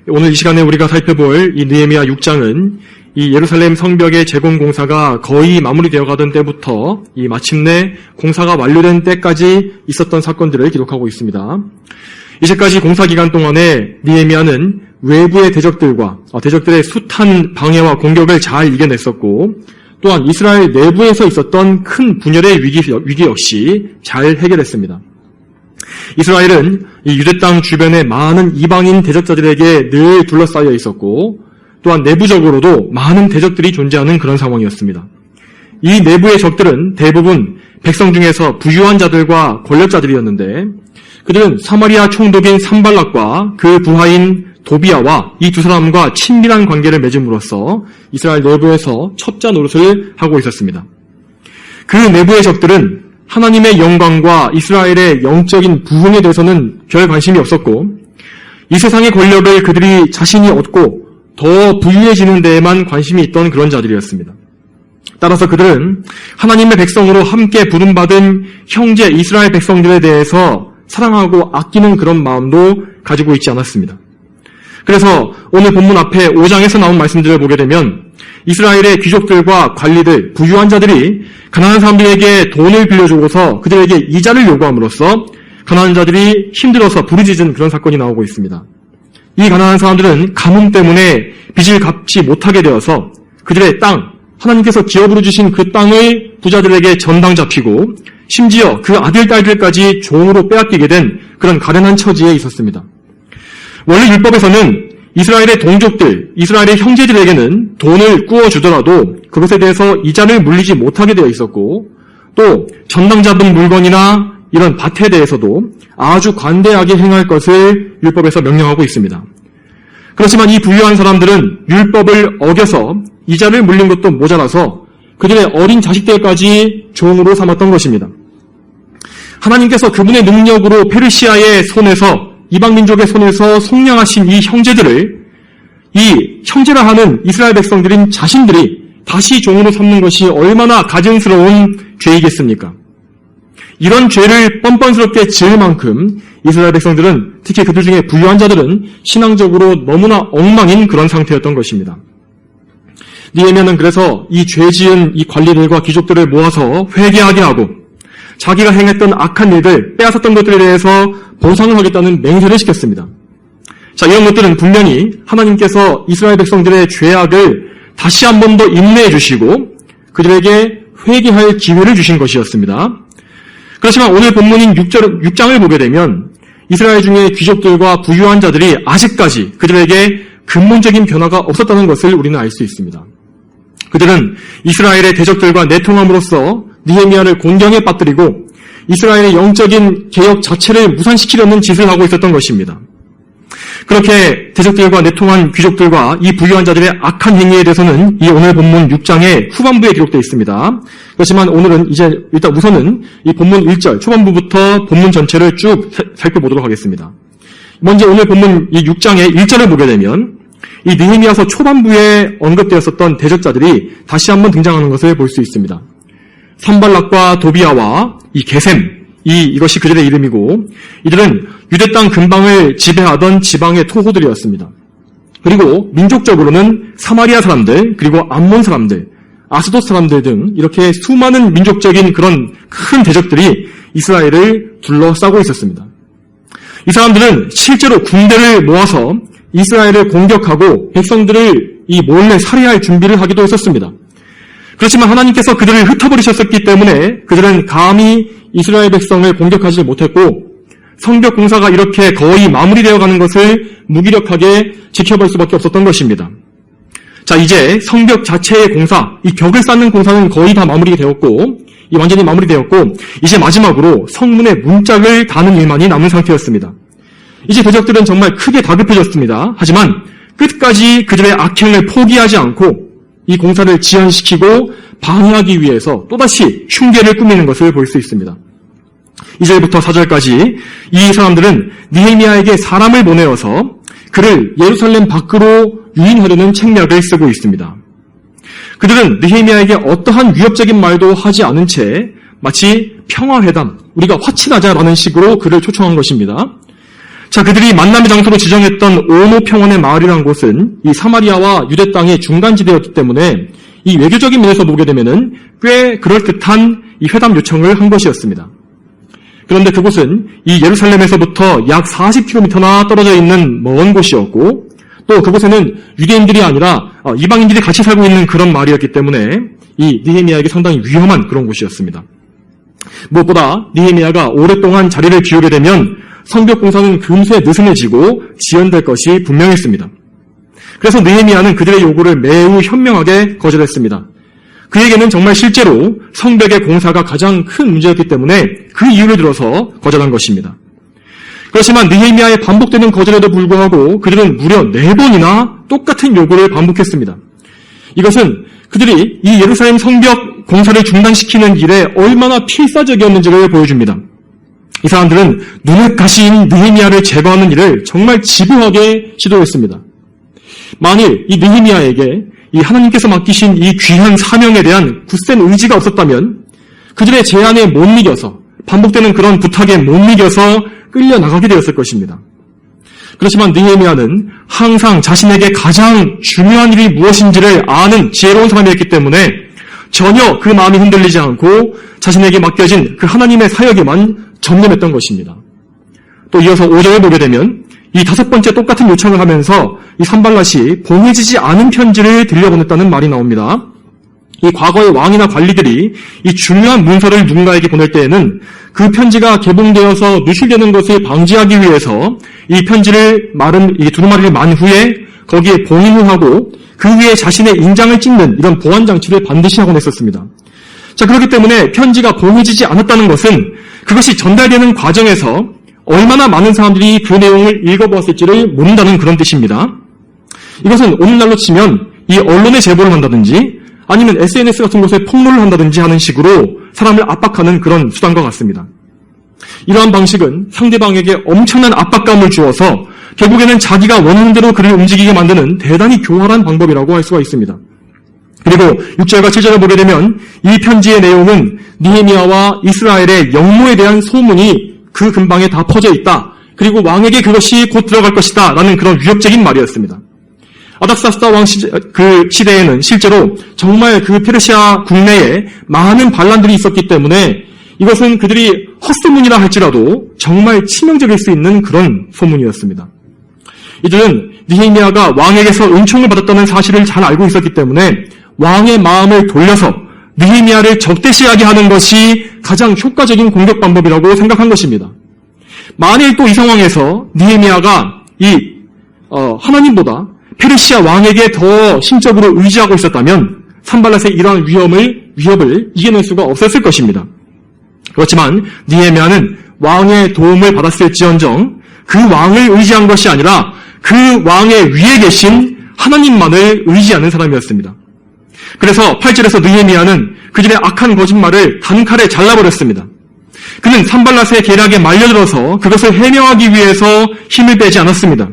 오늘 이 시간에 우리가 살펴볼 이 느헤미야 6장은 이 예루살렘 성벽의 재건 공사가 거의 마무리되어 가던 때부터 이 마침내 공사가 완료된 때까지 있었던 사건들을 기록하고 있습니다. 이제까지 공사 기간 동안에 느헤미야는 외부의 대적들의 숱한 방해와 공격을 잘 이겨냈었고, 또한 이스라엘 내부에서 있었던 큰 분열의 위기 역시 잘 해결했습니다. 이스라엘은 이 유대 땅 주변에 많은 이방인 대적자들에게 늘 둘러싸여 있었고, 또한 내부적으로도 많은 대적들이 존재하는 그런 상황이었습니다. 이 내부의 적들은 대부분 백성 중에서 부유한 자들과 권력자들이었는데, 그들은 사마리아 총독인 산발락과 그 부하인 도비아와 이 두 사람과 친밀한 관계를 맺음으로써 이스라엘 내부에서 첩자 노릇을 하고 있었습니다. 그 내부의 적들은 하나님의 영광과 이스라엘의 영적인 부흥에 대해서는 별 관심이 없었고, 이 세상의 권력을 그들이 자신이 얻고 더 부유해지는 데에만 관심이 있던 그런 자들이었습니다. 따라서 그들은 하나님의 백성으로 함께 부름받은 형제 이스라엘 백성들에 대해서 사랑하고 아끼는 그런 마음도 가지고 있지 않았습니다. 그래서 오늘 본문 앞에 5장에서 나온 말씀들을 보게 되면 이스라엘의 귀족들과 관리들, 부유한 자들이 가난한 사람들에게 돈을 빌려주고서 그들에게 이자를 요구함으로써 가난한 자들이 힘들어서 부르짖은 그런 사건이 나오고 있습니다. 이 가난한 사람들은 가뭄 때문에 빚을 갚지 못하게 되어서 그들의 땅, 하나님께서 기업으로 주신 그 땅을 부자들에게 전당 잡히고 심지어 그 아들, 딸들까지 종으로 빼앗기게 된 그런 가련한 처지에 있었습니다. 원래 율법에서는 이스라엘의 동족들, 이스라엘의 형제들에게는 돈을 꾸어주더라도 그것에 대해서 이자를 물리지 못하게 되어 있었고, 또 전당 잡은 물건이나 이런 밭에 대해서도 아주 관대하게 행할 것을 율법에서 명령하고 있습니다. 그렇지만 이 부유한 사람들은 율법을 어겨서 이자를 물린 것도 모자라서 그들의 어린 자식들까지 종으로 삼았던 것입니다. 하나님께서 그분의 능력으로 페르시아의 손에서, 이방민족의 손에서 속량하신 이 형제들을, 이 형제라 하는 이스라엘 백성들인 자신들이 다시 종으로 삼는 것이 얼마나 가증스러운 죄이겠습니까? 이런 죄를 뻔뻔스럽게 지을 만큼 이스라엘 백성들은, 특히 그들 중에 부유한 자들은 신앙적으로 너무나 엉망인 그런 상태였던 것입니다. 느헤미야는 그래서 이 죄 지은 이 관리들과 귀족들을 모아서 회개하게 하고 자기가 행했던 악한 일들, 빼앗았던 것들에 대해서 보상을 하겠다는 맹세를 시켰습니다. 자, 이런 것들은 분명히 하나님께서 이스라엘 백성들의 죄악을 다시 한 번 더 인내해 주시고 그들에게 회개할 기회를 주신 것이었습니다. 그렇지만 오늘 본문인 6장을 보게 되면 이스라엘 중에 귀족들과 부유한 자들이 아직까지 그들에게 근본적인 변화가 없었다는 것을 우리는 알 수 있습니다. 그들은 이스라엘의 대적들과 내통함으로써 느헤미야를 곤경에 빠뜨리고 이스라엘의 영적인 개혁 자체를 무산시키려는 짓을 하고 있었던 것입니다. 그렇게 대적들과 내통한 귀족들과 이 부유한 자들의 악한 행위에 대해서는 이 오늘 본문 6장의 후반부에 기록되어 있습니다. 그렇지만 오늘은 이제 일단 우선은 이 본문 1절 초반부부터 본문 전체를 쭉 살펴보도록 하겠습니다. 먼저 오늘 본문 이 6장의 1절을 보게 되면 이 느헤미야서 초반부에 언급되었었던 대적자들이 다시 한번 등장하는 것을 볼 수 있습니다. 산발락과 도비아와 이 게셈, 이것이 그들의 이름이고, 이들은 유대 땅 근방을 지배하던 지방의 토호들이었습니다. 그리고 민족적으로는 사마리아 사람들, 그리고 암몬 사람들, 아스돗 사람들 등 이렇게 수많은 민족적인 그런 큰 대적들이 이스라엘을 둘러싸고 있었습니다. 이 사람들은 실제로 군대를 모아서 이스라엘을 공격하고 백성들을 이 몰래 살해할 준비를 하기도 했었습니다. 그렇지만 하나님께서 그들을 흩어버리셨기 때문에 그들은 감히 이스라엘 백성을 공격하지 못했고 성벽 공사가 이렇게 거의 마무리되어 가는 것을 무기력하게 지켜볼 수밖에 없었던 것입니다. 자, 이제 성벽 자체의 공사, 이 벽을 쌓는 공사는 거의 다 마무리되었고, 완전히 마무리되었고, 이제 마지막으로 성문의 문짝을 다는 일만이 남은 상태였습니다. 이제 대적들은 정말 크게 다급해졌습니다. 하지만 끝까지 그들의 악행을 포기하지 않고 이 공사를 지연시키고 방해하기 위해서 또다시 흉계를 꾸미는 것을 볼 수 있습니다. 2절부터 4절까지 이 사람들은 느헤미야에게 사람을 보내어서 그를 예루살렘 밖으로 유인하려는 책략을 쓰고 있습니다. 그들은 느헤미야에게 어떠한 위협적인 말도 하지 않은 채 마치 평화회담, 우리가 화친하자라는 식으로 그를 초청한 것입니다. 자, 그들이 만남의 장소로 지정했던 오노 평원의 마을이라는 곳은 이 사마리아와 유대 땅의 중간지대였기 때문에 이 외교적인 면에서 보게 되면은 꽤 그럴듯한 이 회담 요청을 한 것이었습니다. 그런데 그곳은 이 예루살렘에서부터 약 40km나 떨어져 있는 먼 곳이었고, 또 그곳에는 유대인들이 아니라 이방인들이 같이 살고 있는 그런 마을이었기 때문에 이 느헤미야에게 상당히 위험한 그런 곳이었습니다. 무엇보다 느헤미야가 오랫동안 자리를 비우게 되면 성벽 공사는 금세 느슨해지고 지연될 것이 분명했습니다. 그래서 느헤미야는 그들의 요구를 매우 현명하게 거절했습니다. 그에게는 정말 실제로 성벽의 공사가 가장 큰 문제였기 때문에 그 이유를 들어서 거절한 것입니다. 그렇지만 느헤미야의 반복되는 거절에도 불구하고 그들은 무려 4번이나 똑같은 요구를 반복했습니다. 이것은 그들이 이 예루살렘 성벽 공사를 중단시키는 일에 얼마나 필사적이었는지를 보여줍니다. 이 사람들은 눈에 가시인 느헤미야를 제거하는 일을 정말 지부하게 시도했습니다. 만일 이 느헤미야에게 이 하나님께서 맡기신 이 귀한 사명에 대한 굳센 의지가 없었다면 그들의 제안에 못 이겨서, 반복되는 그런 부탁에 못 이겨서 끌려나가게 되었을 것입니다. 그렇지만 느헤미야는 항상 자신에게 가장 중요한 일이 무엇인지를 아는 지혜로운 사람이었기 때문에 전혀 그 마음이 흔들리지 않고 자신에게 맡겨진 그 하나님의 사역에만 전념했던 것입니다. 또 이어서 5절을 보게 되면 이 5번째 똑같은 요청을 하면서 이 산발랏이 봉해지지 않은 편지를 들려보냈다는 말이 나옵니다. 이 과거의 왕이나 관리들이 이 중요한 문서를 누군가에게 보낼 때에는 그 편지가 개봉되어서 누출되는 것을 방지하기 위해서 이 편지를 이 두루마리를 만 후에 거기에 봉인을 하고 그 위에 자신의 인장을 찍는 이런 보안 장치를 반드시 하곤 했었습니다. 자, 그렇기 때문에 편지가 봉해지지 않았다는 것은 그것이 전달되는 과정에서 얼마나 많은 사람들이 그 내용을 읽어보았을지를 모른다는 그런 뜻입니다. 이것은 오늘날로 치면 이 언론에 제보를 한다든지 아니면 SNS 같은 곳에 폭로를 한다든지 하는 식으로 사람을 압박하는 그런 수단과 같습니다. 이러한 방식은 상대방에게 엄청난 압박감을 주어서 결국에는 자기가 원하는 대로 그를 움직이게 만드는 대단히 교활한 방법이라고 할 수가 있습니다. 그리고 6절과 7절을 보게 되면 이 편지의 내용은 느헤미야와 이스라엘의 영모에 대한 소문이 그 근방에 다 퍼져 있다. 그리고 왕에게 그것이 곧 들어갈 것이다. 라는 그런 위협적인 말이었습니다. 아닥사스다 왕 그 시대에는 실제로 정말 그 페르시아 국내에 많은 반란들이 있었기 때문에 이것은 그들이 헛소문이라 할지라도 정말 치명적일 수 있는 그런 소문이었습니다. 이들은 느헤미야가 왕에게서 은총을 받았다는 사실을 잘 알고 있었기 때문에 왕의 마음을 돌려서 느헤미야를 적대시하게 하는 것이 가장 효과적인 공격 방법이라고 생각한 것입니다. 만일 또 이 상황에서 느헤미야가 하나님보다 페르시아 왕에게 더 심적으로 의지하고 있었다면 산발랏의 이러한 위협을 이겨낼 수가 없었을 것입니다. 그렇지만 느헤미야는 왕의 도움을 받았을지언정 그 왕을 의지한 것이 아니라 그 왕의 위에 계신 하나님만을 의지하는 사람이었습니다. 그래서 8절에서 느헤미야는 그들의 악한 거짓말을 단칼에 잘라버렸습니다. 그는 산발랏의 계략에 말려들어서 그것을 해명하기 위해서 힘을 빼지 않았습니다.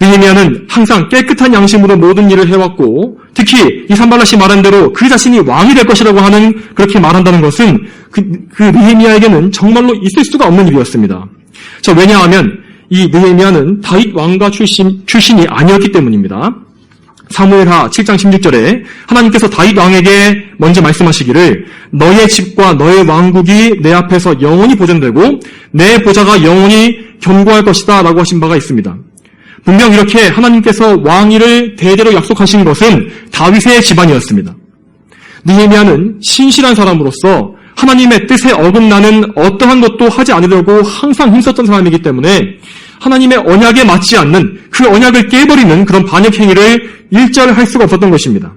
느헤미야는 항상 깨끗한 양심으로 모든 일을 해왔고 특히 이 산발랏이 말한 대로 그 자신이 왕이 될 것이라고 하는 그렇게 말한다는 것은 그 느헤미야에게는 정말로 있을 수가 없는 일이었습니다. 자, 왜냐하면 이 느헤미야는 다윗 왕가 출신이 아니었기 때문입니다. 사무엘하 7장 16절에 하나님께서 다윗 왕에게 먼저 말씀하시기를 너의 집과 너의 왕국이 내 앞에서 영원히 보존되고 내 보좌가 영원히 견고할 것이다 라고 하신 바가 있습니다. 분명 이렇게 하나님께서 왕위를 대대로 약속하신 것은 다윗의 집안이었습니다. 느헤미야는 신실한 사람으로서 하나님의 뜻에 어긋나는 어떠한 것도 하지 않으려고 항상 힘썼던 사람이기 때문에 하나님의 언약에 맞지 않는 그 언약을 깨버리는 그런 반역 행위를 일절 할 수가 없었던 것입니다.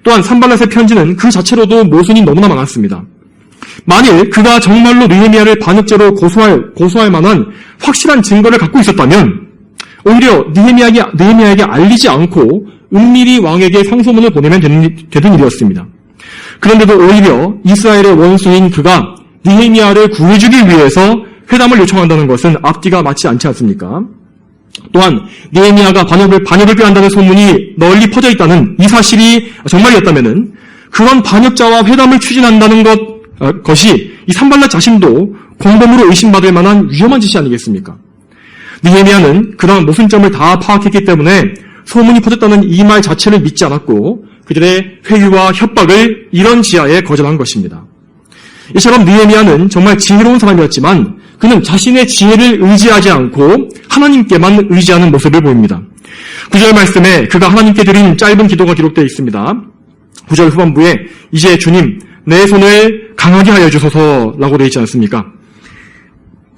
또한 산발랏의 편지는 그 자체로도 모순이 너무나 많았습니다. 만일 그가 정말로 느헤미야를 반역죄로 고소할 만한 확실한 증거를 갖고 있었다면 오히려 느헤미야에게 알리지 않고 은밀히 왕에게 상소문을 보내면 되는 일이었습니다. 그런데도 오히려 이스라엘의 원수인 그가 느헤미야를 구해주기 위해서 회담을 요청한다는 것은 앞뒤가 맞지 않지 않습니까? 또한 느헤미야가 반역을 꾀한다는 소문이 널리 퍼져 있다는 이 사실이 정말이었다면은 그런 반역자와 회담을 추진한다는 것이 이 산발랏 자신도 공범으로 의심받을 만한 위험한 짓이 아니겠습니까? 느헤미야는 그러한 모순점을 다 파악했기 때문에 소문이 퍼졌다는 이 말 자체를 믿지 않았고 그들의 회유와 협박을 이런 지하에 거절한 것입니다. 이처럼 느헤미야는 정말 지혜로운 사람이었지만 그는 자신의 지혜를 의지하지 않고 하나님께만 의지하는 모습을 보입니다. 9절 말씀에 그가 하나님께 드린 짧은 기도가 기록되어 있습니다. 9절 후반부에 이제 주님 내 손을 강하게 하여 주소서라고 되어 있지 않습니까?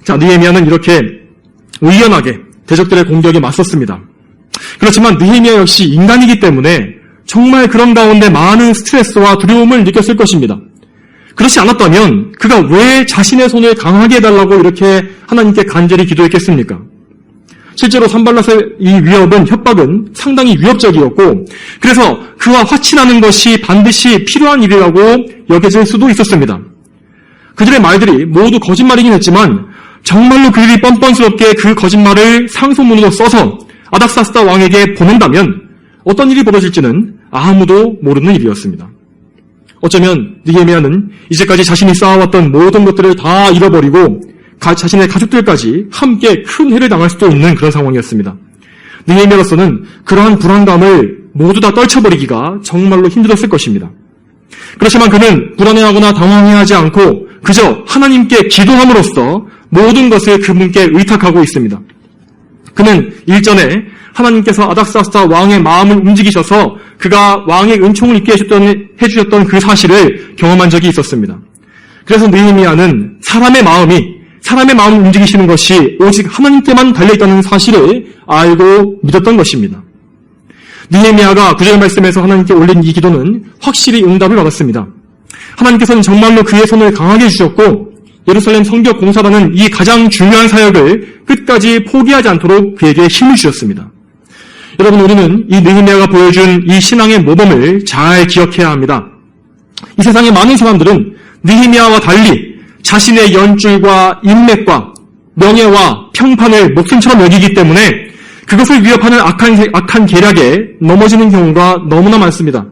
자, 느헤미야는 이렇게 의연하게 대적들의 공격에 맞섰습니다. 그렇지만 느헤미야 역시 인간이기 때문에 정말 그런 가운데 많은 스트레스와 두려움을 느꼈을 것입니다. 그렇지 않았다면 그가 왜 자신의 손을 강하게 해달라고 이렇게 하나님께 간절히 기도했겠습니까? 실제로 산발랏의 이 위협은, 협박은 상당히 위협적이었고 그래서 그와 화친하는 것이 반드시 필요한 일이라고 여겨질 수도 있었습니다. 그들의 말들이 모두 거짓말이긴 했지만 정말로 그들이 뻔뻔스럽게 그 거짓말을 상소문으로 써서 아닥사스다 왕에게 보낸다면 어떤 일이 벌어질지는 아무도 모르는 일이었습니다. 어쩌면 느헤미야는 이제까지 자신이 쌓아왔던 모든 것들을 다 잃어버리고 자신의 가족들까지 함께 큰 해를 당할 수도 있는 그런 상황이었습니다. 느헤미야로서는 그러한 불안감을 모두 다 떨쳐버리기가 정말로 힘들었을 것입니다. 그렇지만 그는 불안해하거나 당황해하지 않고 그저 하나님께 기도함으로써 모든 것을 그분께 의탁하고 있습니다. 그는 일전에 하나님께서 아닥사스다 왕의 마음을 움직이셔서 그가 왕의 은총을 입게 해주셨던 그 사실을 경험한 적이 있었습니다. 그래서 느헤미야는 사람의 마음을 움직이시는 것이 오직 하나님께만 달려있다는 사실을 알고 믿었던 것입니다. 느헤미야가 9절 말씀에서 하나님께 올린 이 기도는 확실히 응답을 받았습니다. 하나님께서는 정말로 그의 손을 강하게 해주셨고 예루살렘 성벽 공사라는 이 가장 중요한 사역을 끝까지 포기하지 않도록 그에게 힘을 주셨습니다. 여러분, 우리는 이 느헤미야가 보여준 이 신앙의 모범을 잘 기억해야 합니다. 이 세상의 많은 사람들은 느헤미야와 달리 자신의 연줄과 인맥과 명예와 평판을 목숨처럼 여기기 때문에 그것을 위협하는 악한 계략에 넘어지는 경우가 너무나 많습니다.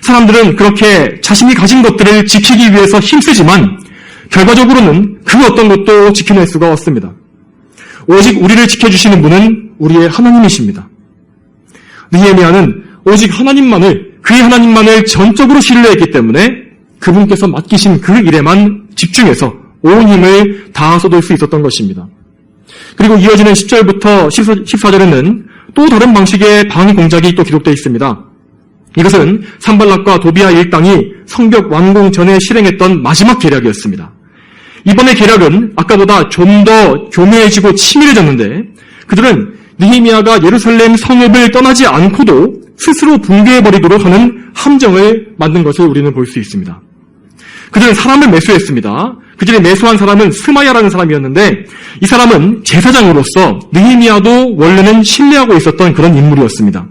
사람들은 그렇게 자신이 가진 것들을 지키기 위해서 힘쓰지만 결과적으로는 그 어떤 것도 지켜낼 수가 없습니다. 오직 우리를 지켜주시는 분은 우리의 하나님이십니다. 느헤미야는 오직 그의 하나님만을 전적으로 신뢰했기 때문에 그분께서 맡기신 그 일에만 집중해서 온 힘을 다 쏟을 수 있었던 것입니다. 그리고 이어지는 10절부터 14절에는 또 다른 방식의 방위 공작이 또 기록되어 있습니다. 이것은 산발락과 도비아 일당이 성벽 완공 전에 실행했던 마지막 계략이었습니다. 이번의 계략은 아까보다 좀 더 교묘해지고 치밀해졌는데 그들은 느헤미야가 예루살렘 성읍을 떠나지 않고도 스스로 붕괴해버리도록 하는 함정을 만든 것을 우리는 볼 수 있습니다. 그들은 사람을 매수했습니다. 그들이 매수한 사람은 스마야라는 사람이었는데 이 사람은 제사장으로서 느헤미야도 원래는 신뢰하고 있었던 그런 인물이었습니다.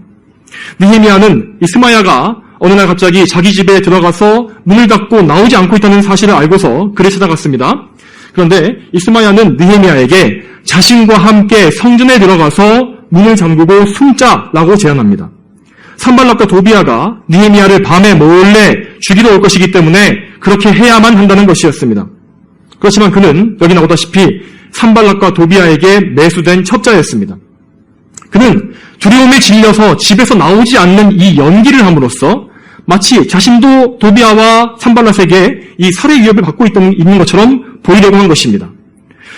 느헤미야는 이 스마야가 어느 날 갑자기 자기 집에 들어가서 문을 닫고 나오지 않고 있다는 사실을 알고서 그를 찾아갔습니다. 그런데 이 스마야는 느헤미야에게 자신과 함께 성전에 들어가서 문을 잠그고 숨자라고 제안합니다. 산발락과 도비아가 느헤미야를 밤에 몰래 죽이러 올 것이기 때문에 그렇게 해야만 한다는 것이었습니다. 그렇지만 그는 여기 나오다시피 산발락과 도비아에게 매수된 첩자였습니다. 그는 두려움에 질려서 집에서 나오지 않는 이 연기를 함으로써 마치 자신도 도비아와 산발랏에게 이 살해 위협을 받고 있는 것처럼 보이려고 한 것입니다.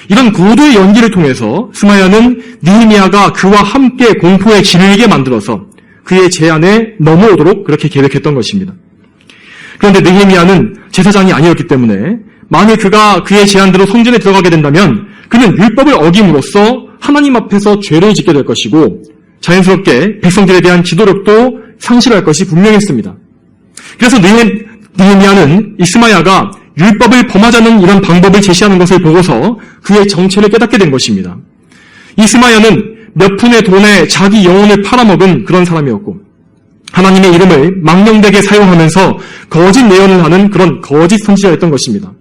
이런 고도의 연기를 통해서 스마야는 느헤미야가 그와 함께 공포에 질리게 만들어서 그의 제안에 넘어오도록 그렇게 계획했던 것입니다. 그런데 느헤미야는 제사장이 아니었기 때문에 만일 그가 그의 제안대로 성전에 들어가게 된다면 그는 율법을 어김으로써 하나님 앞에서 죄를 짓게 될 것이고 자연스럽게 백성들에 대한 지도력도 상실할 것이 분명했습니다. 그래서 느헤미야는 이 스마야가 율법을 범하자는 이런 방법을 제시하는 것을 보고서 그의 정체를 깨닫게 된 것입니다. 이 스마야는 몇 푼의 돈에 자기 영혼을 팔아먹은 그런 사람이었고 하나님의 이름을 망령되게 사용하면서 거짓 예언을 하는 그런 거짓 선지자였던 것입니다.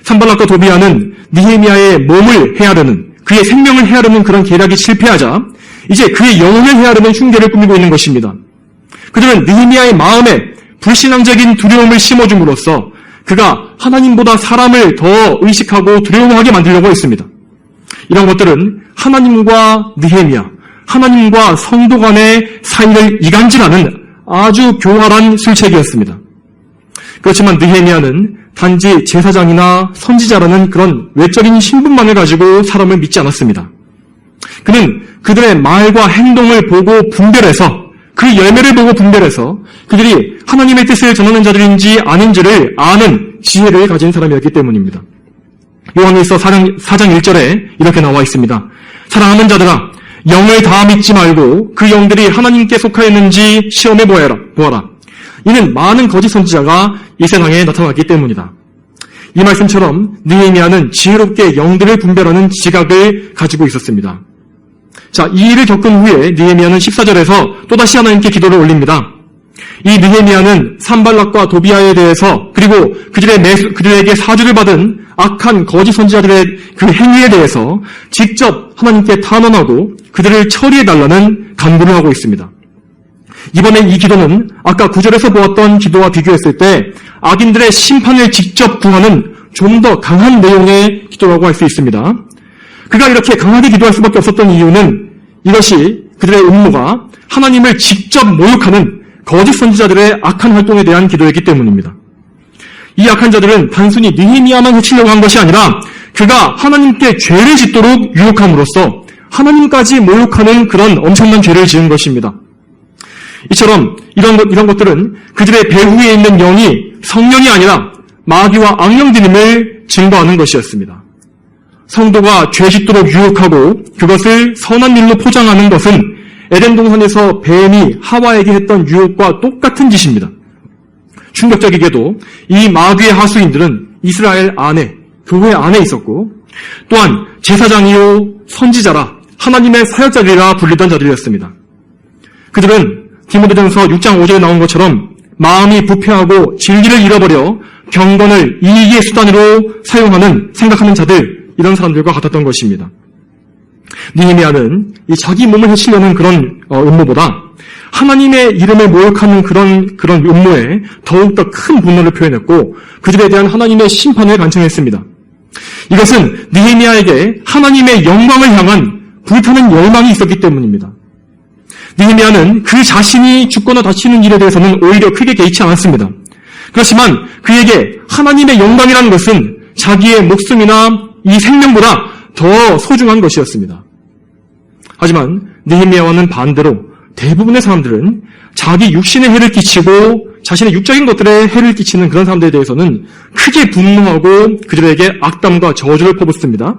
산발락과 도비아는 느헤미야의 몸을 해하려는 그의 생명을 해하려는 그런 계략이 실패하자 이제 그의 영혼을 해하려는 흉계를 꾸미고 있는 것입니다. 그들은 느헤미야의 마음에 불신앙적인 두려움을 심어줌으로써 그가 하나님보다 사람을 더 의식하고 두려워하게 만들려고 했습니다. 이런 것들은 하나님과 느헤미야, 하나님과 성도 간의 사이를 이간질하는 아주 교활한 술책이었습니다. 그렇지만 느헤미야는 단지 제사장이나 선지자라는 그런 외적인 신분만을 가지고 사람을 믿지 않았습니다. 그는 그들의 말과 행동을 보고 분별해서, 그 열매를 보고 분별해서 그들이 하나님의 뜻을 전하는 자들인지 아닌지를 아는 지혜를 가진 사람이었기 때문입니다. 요한일서 4장 1절에 이렇게 나와 있습니다. 사랑하는 자들아, 영을 다 믿지 말고 그 영들이 하나님께 속하였는지 시험해 보아라. 이는 많은 거짓 선지자가 이 세상에 나타났기 때문이다. 이 말씀처럼 느헤미야는 지혜롭게 영들을 분별하는 지각을 가지고 있었습니다. 자, 이 일을 겪은 후에 느헤미야는 14절에서 또다시 하나님께 기도를 올립니다. 이 느헤미야는 산발락과 도비아에 대해서, 그리고 그들에게 사주를 받은 악한 거짓 선지자들의 그 행위에 대해서 직접 하나님께 탄원하고 그들을 처리해달라는 간구를 하고 있습니다. 이번에 이 기도는 아까 9절에서 보았던 기도와 비교했을 때 악인들의 심판을 직접 구하는 좀 더 강한 내용의 기도라고 할 수 있습니다. 그가 이렇게 강하게 기도할 수밖에 없었던 이유는 이것이 그들의 음모가 하나님을 직접 모욕하는 거짓 선지자들의 악한 활동에 대한 기도였기 때문입니다. 이 악한 자들은 단순히 느헤미야만 해치려고 한 것이 아니라 그가 하나님께 죄를 짓도록 유혹함으로써 하나님까지 모욕하는 그런 엄청난 죄를 지은 것입니다. 이처럼 이런 것들은 그들의 배후에 있는 영이 성령이 아니라 마귀와 악령들임을 증거하는 것이었습니다. 성도가 죄 짓도록 유혹하고 그것을 선한 일로 포장하는 것은 에덴 동산에서 뱀이 하와에게 했던 유혹과 똑같은 짓입니다. 충격적이게도 이 마귀의 하수인들은 이스라엘 안에, 교회 안에 있었고 또한 제사장이요 선지자라 하나님의 사역자들이라 불리던 자들이었습니다. 그들은 디모데전서 6장 5절에 나온 것처럼 마음이 부패하고 진리를 잃어버려 경건을 이익의 수단으로 생각하는 자들, 이런 사람들과 같았던 것입니다. 느헤미야는 이 자기 몸을 해치려는 그런 음모보다 하나님의 이름을 모욕하는 그런 음모에 더욱더 큰 분노를 표현했고 그들에 대한 하나님의 심판을 간청했습니다. 이것은 느헤미야에게 하나님의 영광을 향한 불타는 열망이 있었기 때문입니다. 느헤미야는 그 자신이 죽거나 다치는 일에 대해서는 오히려 크게 개의치 않았습니다. 그렇지만 그에게 하나님의 영광이라는 것은 자기의 목숨이나 이 생명보다 더 소중한 것이었습니다. 하지만 느헤미야와는 반대로 대부분의 사람들은 자기 육신에 해를 끼치고 자신의 육적인 것들에 해를 끼치는 그런 사람들에 대해서는 크게 분노하고 그들에게 악담과 저주를 퍼붓습니다.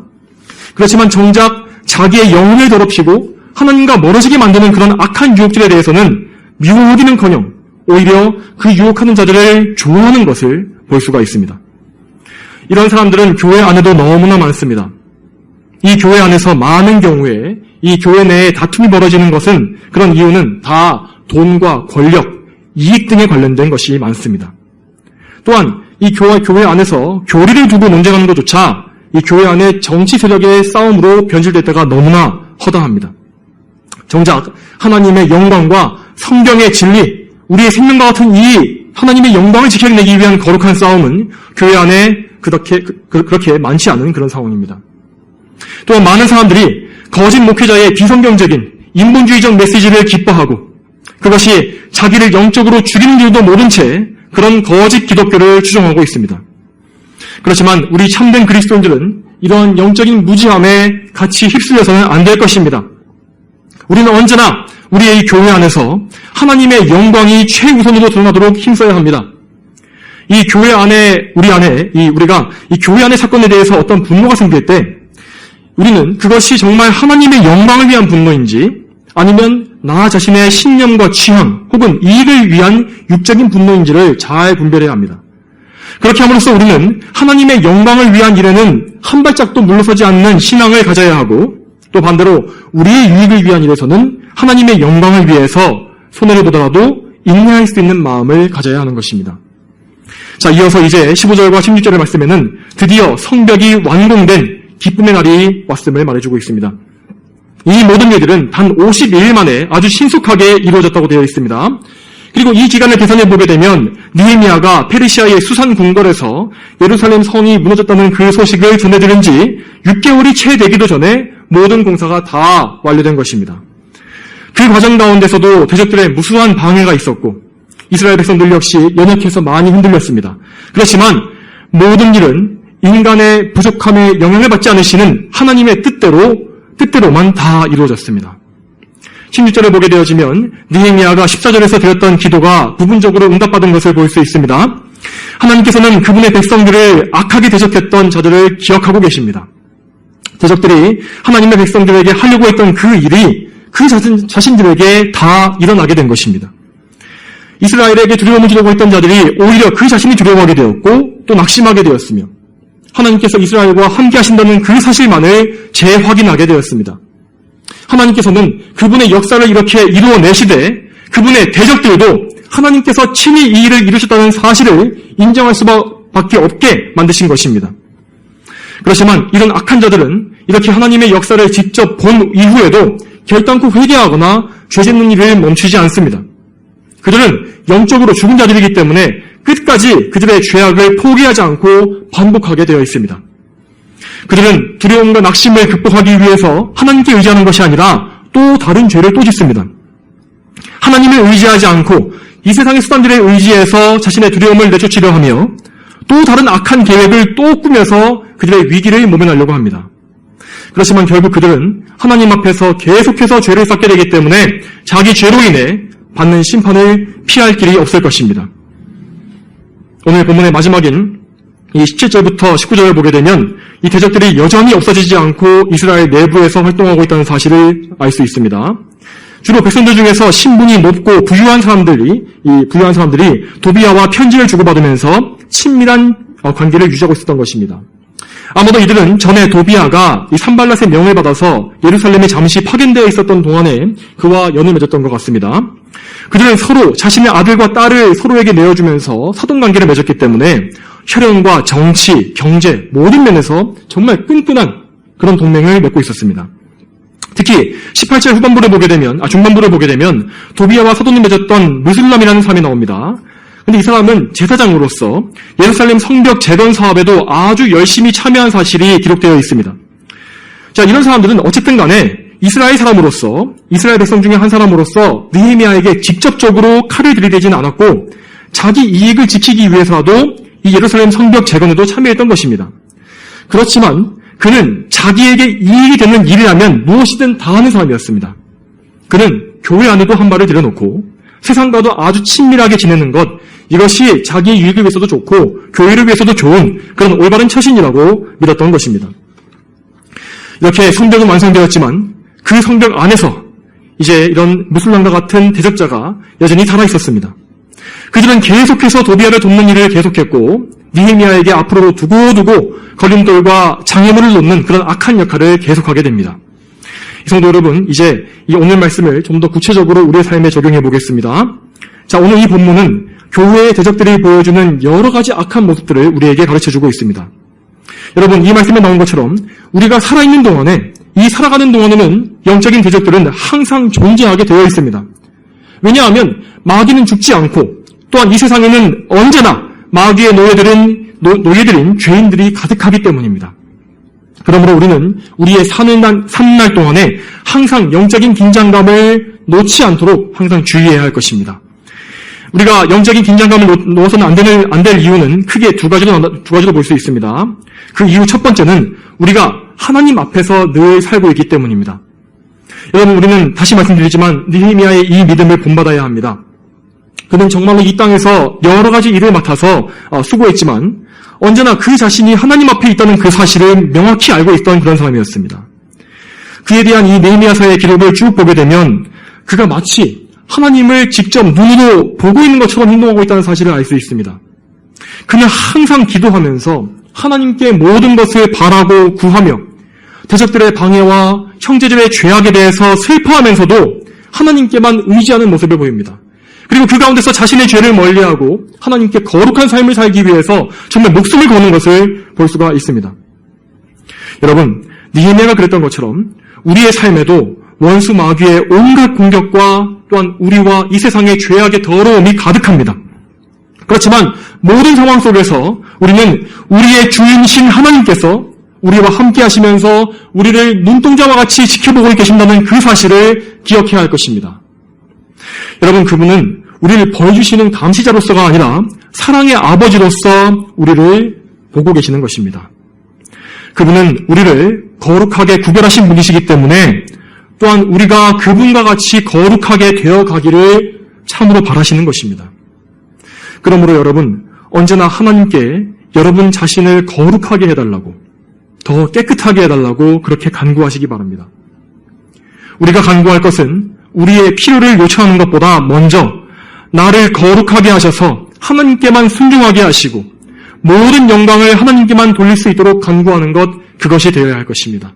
그렇지만 정작 자기의 영혼을 더럽히고 하나님과 멀어지게 만드는 그런 악한 유혹들에 대해서는 미워하기는커녕 오히려 그 유혹하는 자들을 좋아하는 것을 볼 수가 있습니다. 이런 사람들은 교회 안에도 너무나 많습니다. 이 교회 안에서 많은 경우에 이 교회 내에 다툼이 벌어지는 것은 그런 이유는 다 돈과 권력, 이익 등에 관련된 것이 많습니다. 또한 이 교회 안에서 교리를 두고 논쟁하는 것조차 이 교회 안의 정치 세력의 싸움으로 변질될 때가 너무나 허다합니다. 정작 하나님의 영광과 성경의 진리, 우리의 생명과 같은 이 하나님의 영광을 지켜내기 위한 거룩한 싸움은 교회 안에 그렇게 많지 않은 그런 상황입니다. 또한 많은 사람들이 거짓 목회자의 비성경적인 인본주의적 메시지를 기뻐하고 그것이 자기를 영적으로 죽이는 줄도 모른 채 그런 거짓 기독교를 추종하고 있습니다. 그렇지만 우리 참된 그리스도인들은 이런 영적인 무지함에 같이 휩쓸려서는 안 될 것입니다. 우리는 언제나 우리의 이 교회 안에서 하나님의 영광이 최우선으로 드러나도록 힘써야 합니다. 이 교회 안에, 우리가 이 교회 안의 사건에 대해서 어떤 분노가 생길 때 우리는 그것이 정말 하나님의 영광을 위한 분노인지 아니면 나 자신의 신념과 취향 혹은 이익을 위한 육적인 분노인지를 잘 분별해야 합니다. 그렇게 함으로써 우리는 하나님의 영광을 위한 일에는 한 발짝도 물러서지 않는 신앙을 가져야 하고 또 반대로 우리의 유익을 위한 일에서는 하나님의 영광을 위해서 손해를 보더라도 인내할 수 있는 마음을 가져야 하는 것입니다. 자, 이어서 이제 15절과 16절의 말씀에는 드디어 성벽이 완공된 기쁨의 날이 왔음을 말해주고 있습니다. 이 모든 일들은 단 52일 만에 아주 신속하게 이루어졌다고 되어 있습니다. 그리고 이 기간을 계산해 보게 되면 느헤미야가 페르시아의 수산 궁궐에서 예루살렘 성이 무너졌다는 그 소식을 전해들은 지 6개월이 채 되기도 전에 모든 공사가 다 완료된 것입니다. 그 과정 가운데서도 대적들의 무수한 방해가 있었고 이스라엘 백성들 역시 연약해서 많이 흔들렸습니다. 그렇지만 모든 일은 인간의 부족함에 영향을 받지 않으시는 하나님의 뜻대로만 다 이루어졌습니다. 16절을 보게 되어지면 느헤미야가 14절에서 드렸던 기도가 부분적으로 응답받은 것을 볼 수 있습니다. 하나님께서는 그분의 백성들을 악하게 대적했던 자들을 기억하고 계십니다. 대적들이 하나님의 백성들에게 하려고 했던 그 일이 그 자신들에게 다 일어나게 된 것입니다. 이스라엘에게 두려움을 주려고 했던 자들이 오히려 그 자신이 두려워하게 되었고 또 낙심하게 되었으며 하나님께서 이스라엘과 함께 하신다는 그 사실만을 재확인하게 되었습니다. 하나님께서는 그분의 역사를 이렇게 이루어내시되 그분의 대적들도 하나님께서 친히 이 일을 이루셨다는 사실을 인정할 수밖에 없게 만드신 것입니다. 그렇지만 이런 악한 자들은 이렇게 하나님의 역사를 직접 본 이후에도 결단코 회개하거나 죄 짓는 일을 멈추지 않습니다. 그들은 영적으로 죽은 자들이기 때문에 끝까지 그들의 죄악을 포기하지 않고 반복하게 되어 있습니다. 그들은 두려움과 낙심을 극복하기 위해서 하나님께 의지하는 것이 아니라 또 다른 죄를 또 짓습니다. 하나님을 의지하지 않고 이 세상의 수단들에 의지해서 자신의 두려움을 내쫓으려 하며 또 다른 악한 계획을 또 꾸며서 그들의 위기를 모면하려고 합니다. 그렇지만 결국 그들은 하나님 앞에서 계속해서 죄를 쌓게 되기 때문에 자기 죄로 인해 받는 심판을 피할 길이 없을 것입니다. 오늘 본문의 마지막인 이 17절부터 19절을 보게 되면 이 대적들이 여전히 없어지지 않고 이스라엘 내부에서 활동하고 있다는 사실을 알 수 있습니다. 주로 백성들 중에서 신분이 높고 부유한 사람들이 도비야와 편지를 주고받으면서 친밀한 관계를 유지하고 있었던 것입니다. 아마도 이들은 전에 도비야가 이 산발랏의 명을 받아서 예루살렘에 잠시 파견되어 있었던 동안에 그와 연을 맺었던 것 같습니다. 그들은 서로 자신의 아들과 딸을 서로에게 내어주면서 사돈관계를 맺었기 때문에 혈연과 정치, 경제 모든 면에서 정말 끈끈한 그런 동맹을 맺고 있었습니다. 특히 18절 중반부를 보게 되면 도비야와 사돈이 맺었던 무슬람이라는 사람이 나옵니다. 근데 이 사람은 제사장으로서 예루살렘 성벽 재건 사업에도 아주 열심히 참여한 사실이 기록되어 있습니다. 자, 이런 사람들은 어쨌든 간에 이스라엘 사람으로서, 이스라엘 백성 중에 한 사람으로서 느헤미야에게 직접적으로 칼을 들이대지는 않았고 자기 이익을 지키기 위해서라도 이 예루살렘 성벽 재건에도 참여했던 것입니다. 그렇지만 그는 자기에게 이익이 되는 일이라면 무엇이든 다 하는 사람이었습니다. 그는 교회 안에도 한 발을 들여놓고 세상과도 아주 친밀하게 지내는 것, 이것이 자기의 유익을 위해서도 좋고 교회를 위해서도 좋은 그런 올바른 처신이라고 믿었던 것입니다. 이렇게 성벽은 완성되었지만 그 성벽 안에서 이제 이런 무슬람과 같은 대적자가 여전히 살아있었습니다. 그들은 계속해서 도비야를 돕는 일을 계속했고 느헤미야에게 앞으로 두고두고 걸림돌과 장애물을 놓는 그런 악한 역할을 계속하게 됩니다. 이 성도 여러분, 이제 이 오늘 말씀을 좀 더 구체적으로 우리의 삶에 적용해 보겠습니다. 자, 오늘 이 본문은 교회의 대적들이 보여주는 여러 가지 악한 모습들을 우리에게 가르쳐주고 있습니다. 여러분, 이 말씀에 나온 것처럼 우리가 살아있는 동안에, 이 살아가는 동안에는 영적인 대적들은 항상 존재하게 되어 있습니다. 왜냐하면 마귀는 죽지 않고 또한 이 세상에는 언제나 마귀의 노예들인 죄인들이 가득하기 때문입니다. 그러므로 우리는 우리의 사는 날 동안에 항상 영적인 긴장감을 놓지 않도록 항상 주의해야 할 것입니다. 우리가 영적인 긴장감을 놓아서는 안 될 이유는 크게 두 가지로 볼 수 있습니다. 그 이유 첫 번째는 우리가 하나님 앞에서 늘 살고 있기 때문입니다. 여러분, 우리는 다시 말씀드리지만 느헤미야의 이 믿음을 본받아야 합니다. 그는 정말로 이 땅에서 여러 가지 일을 맡아서 수고했지만 언제나 그 자신이 하나님 앞에 있다는 그 사실을 명확히 알고 있던 그런 사람이었습니다. 그에 대한 이 느헤미야서의 기록을 쭉 보게 되면 그가 마치 하나님을 직접 눈으로 보고 있는 것처럼 행동하고 있다는 사실을 알 수 있습니다. 그는 항상 기도하면서 하나님께 모든 것을 바라고 구하며 대적들의 방해와 형제들의 죄악에 대해서 슬퍼하면서도 하나님께만 의지하는 모습을 보입니다. 그리고 그 가운데서 자신의 죄를 멀리하고 하나님께 거룩한 삶을 살기 위해서 정말 목숨을 거는 것을 볼 수가 있습니다. 여러분, 느헤미야가 그랬던 것처럼 우리의 삶에도 원수 마귀의 온갖 공격과 또한 우리와 이 세상의 죄악의 더러움이 가득합니다. 그렇지만 모든 상황 속에서 우리는 우리의 주인이신 하나님께서 우리와 함께 하시면서 우리를 눈동자와 같이 지켜보고 계신다는 그 사실을 기억해야 할 것입니다. 여러분, 그분은 우리를 벌주시는 감시자로서가 아니라 사랑의 아버지로서 우리를 보고 계시는 것입니다. 그분은 우리를 거룩하게 구별하신 분이시기 때문에 또한 우리가 그분과 같이 거룩하게 되어가기를 참으로 바라시는 것입니다. 그러므로 여러분, 언제나 하나님께 여러분 자신을 거룩하게 해달라고, 더 깨끗하게 해달라고 그렇게 간구하시기 바랍니다. 우리가 간구할 것은 우리의 필요를 요청하는 것보다 먼저 나를 거룩하게 하셔서 하나님께만 순종하게 하시고 모든 영광을 하나님께만 돌릴 수 있도록 간구하는 것, 그것이 되어야 할 것입니다.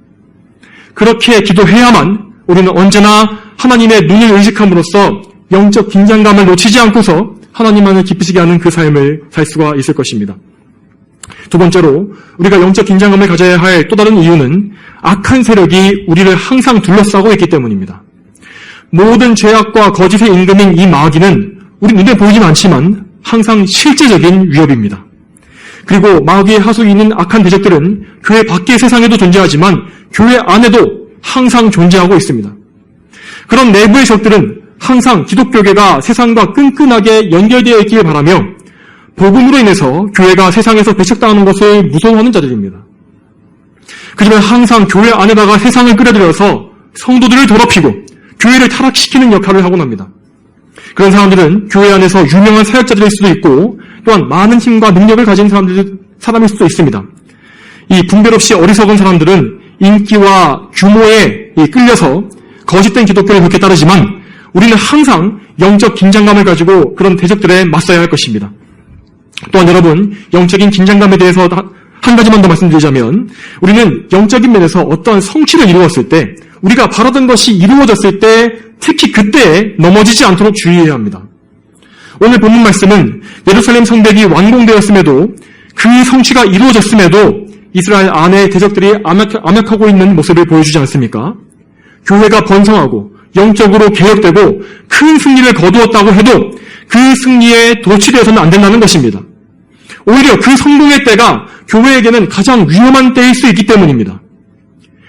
그렇게 기도해야만 우리는 언제나 하나님의 눈을 의식함으로써 영적 긴장감을 놓치지 않고서 하나님만을 기쁘시게 하는 그 삶을 살 수가 있을 것입니다. 두 번째로 우리가 영적 긴장감을 가져야 할 또 다른 이유는 악한 세력이 우리를 항상 둘러싸고 있기 때문입니다. 모든 죄악과 거짓의 임금인 이 마귀는 우리 눈에 보이진 않지만 항상 실제적인 위협입니다. 그리고 마귀의 하수에 있는 악한 대적들은 교회 밖의 세상에도 존재하지만 교회 안에도 항상 존재하고 있습니다. 그런 내부의 적들은 항상 기독교계가 세상과 끈끈하게 연결되어 있기를 바라며 복음으로 인해서 교회가 세상에서 배척당하는 것을 무서워하는 자들입니다. 그지만 항상 교회 안에다가 세상을 끌어들여서 성도들을 더럽히고 교회를 타락시키는 역할을 하곤 합니다. 그런 사람들은 교회 안에서 유명한 사역자들일 수도 있고 또한 많은 힘과 능력을 가진 사람일 수도 있습니다. 이 분별 없이 어리석은 사람들은 인기와 규모에 끌려서 거짓된 기독교를 그렇게 따르지만 우리는 항상 영적 긴장감을 가지고 그런 대적들에 맞서야 할 것입니다. 또한 여러분, 영적인 긴장감에 대해서 한 가지만 더 말씀드리자면 우리는 영적인 면에서 어떠한 성취를 이루었을 때, 우리가 바라던 것이 이루어졌을 때 특히 그때에 넘어지지 않도록 주의해야 합니다. 오늘 본문 말씀은 예루살렘 성벽이 완공되었음에도 그 성취가 이루어졌음에도 이스라엘 안에 대적들이 암약하고 있는 모습을 보여주지 않습니까? 교회가 번성하고 영적으로 개혁되고 큰 승리를 거두었다고 해도 그 승리에 도취되어서는 안 된다는 것입니다. 오히려 그 성공의 때가 교회에게는 가장 위험한 때일 수 있기 때문입니다.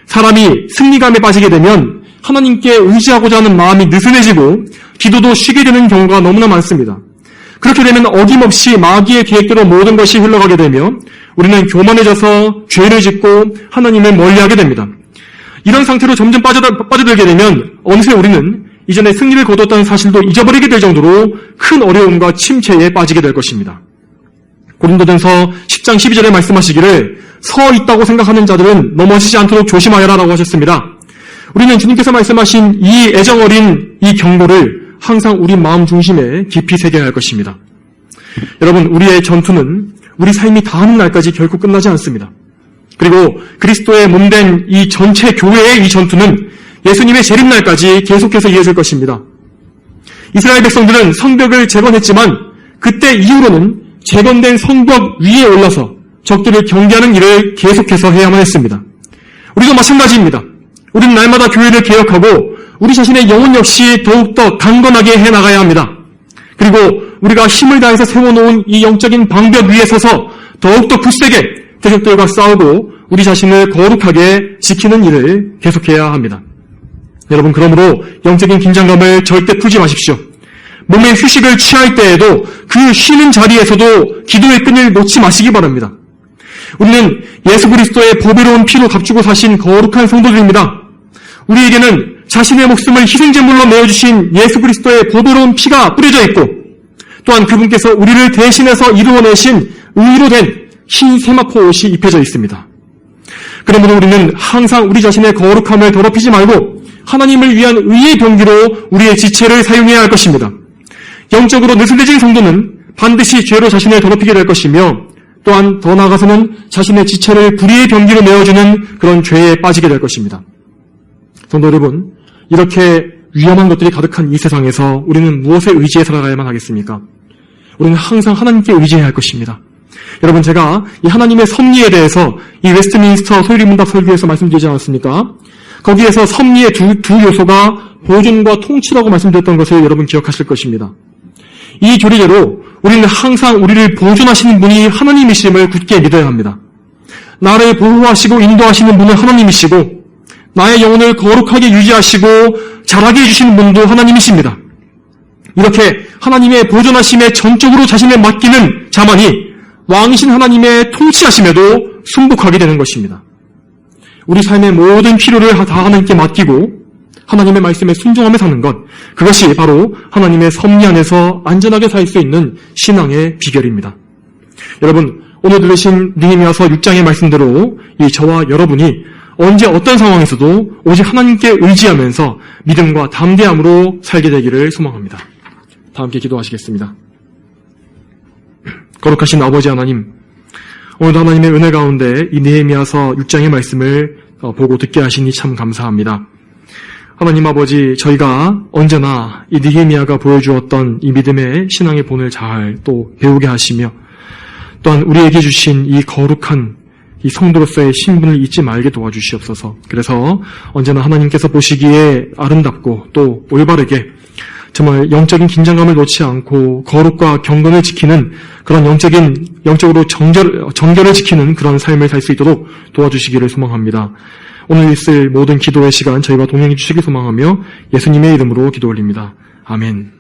사람이 승리감에 빠지게 되면 하나님께 의지하고자 하는 마음이 느슨해지고 기도도 쉬게 되는 경우가 너무나 많습니다. 그렇게 되면 어김없이 마귀의 계획대로 모든 것이 흘러가게 되며 우리는 교만해져서 죄를 짓고 하나님을 멀리하게 됩니다. 이런 상태로 점점 빠져들게 되면 어느새 우리는 이전에 승리를 거뒀다는 사실도 잊어버리게 될 정도로 큰 어려움과 침체에 빠지게 될 것입니다. 고린도전서 10장 12절에 말씀하시기를 서 있다고 생각하는 자들은 넘어지지 않도록 조심하여라라고 하셨습니다. 우리는 주님께서 말씀하신 이 애정어린 이 경고를 항상 우리 마음 중심에 깊이 새겨야 할 것입니다. 여러분, 우리의 전투는 우리 삶이 다하는 날까지 결코 끝나지 않습니다. 그리고 그리스도의 몸된 이 전체 교회의 이 전투는 예수님의 재림날까지 계속해서 이어질 것입니다. 이스라엘 백성들은 성벽을 재건했지만 그때 이후로는 재건된 성벽 위에 올라서 적들을 경계하는 일을 계속해서 해야만 했습니다. 우리도 마찬가지입니다. 우리는 날마다 교회를 개혁하고 우리 자신의 영혼 역시 더욱더 강건하게 해나가야 합니다. 그리고 우리가 힘을 다해서 세워놓은 이 영적인 방벽 위에 서서 더욱더 굳세게 대적들과 싸우고 우리 자신을 거룩하게 지키는 일을 계속해야 합니다. 여러분, 그러므로 영적인 긴장감을 절대 풀지 마십시오. 몸의 휴식을 취할 때에도 그 쉬는 자리에서도 기도의 끈을 놓지 마시기 바랍니다. 우리는 예수 그리스도의 보배로운 피로 값주고 사신 거룩한 성도들입니다. 우리에게는 자신의 목숨을 희생제물로 내어주신 예수 그리스도의 보배로운 피가 뿌려져 있고 또한 그분께서 우리를 대신해서 이루어내신 의로 된 흰 세마포 옷이 입혀져 있습니다. 그러므로 우리는 항상 우리 자신의 거룩함을 더럽히지 말고 하나님을 위한 의의 병기로 우리의 지체를 사용해야 할 것입니다. 영적으로 느슨해진 성도는 반드시 죄로 자신을 더럽히게 될 것이며 또한 더 나아가서는 자신의 지체를 불의의 병기로 내어주는 그런 죄에 빠지게 될 것입니다. 성도 여러분, 이렇게 위험한 것들이 가득한 이 세상에서 우리는 무엇에 의지해 살아가야만 하겠습니까? 우리는 항상 하나님께 의지해야 할 것입니다. 여러분, 제가 이 하나님의 섭리에 대해서 이 웨스트민스터 소유리 문답 설교에서 말씀드리지 않았습니까? 거기에서 섭리의 두 요소가 보존과 통치라고 말씀드렸던 것을 여러분 기억하실 것입니다. 이 교리대로 우리는 항상 우리를 보존하시는 분이 하나님이심을 굳게 믿어야 합니다. 나를 보호하시고 인도하시는 분은 하나님이시고 나의 영혼을 거룩하게 유지하시고 자라게 해주시는 분도 하나님이십니다. 이렇게 하나님의 보존하심에 전적으로 자신을 맡기는 자만이 왕이신 하나님의 통치하심에도 승복하게 되는 것입니다. 우리 삶의 모든 필요를 다 하나님께 맡기고 하나님의 말씀에 순종하며 사는 것, 그것이 바로 하나님의 섭리 안에서 안전하게 살 수 있는 신앙의 비결입니다. 여러분, 오늘 들으신 느헤미야서 6장의 말씀대로 저와 여러분이 언제 어떤 상황에서도 오직 하나님께 의지하면서 믿음과 담대함으로 살게 되기를 소망합니다. 다 함께 기도하시겠습니다. 거룩하신 아버지 하나님, 오늘도 하나님의 은혜 가운데 이 느헤미야서 6장의 말씀을 보고 듣게 하시니 참 감사합니다. 하나님 아버지, 저희가 언제나 이 느헤미야가 보여주었던 이 믿음의 신앙의 본을 잘 또 배우게 하시며 또한 우리에게 주신 이 거룩한 이 성도로서의 신분을 잊지 말게 도와주시옵소서. 그래서 언제나 하나님께서 보시기에 아름답고 또 올바르게 정말 영적인 긴장감을 놓지 않고 거룩과 경건을 지키는 그런 영적으로 정결을 지키는 그런 삶을 살 수 있도록 도와주시기를 소망합니다. 오늘 있을 모든 기도의 시간 저희와 동행해 주시길 소망하며 예수님의 이름으로 기도 올립니다. 아멘.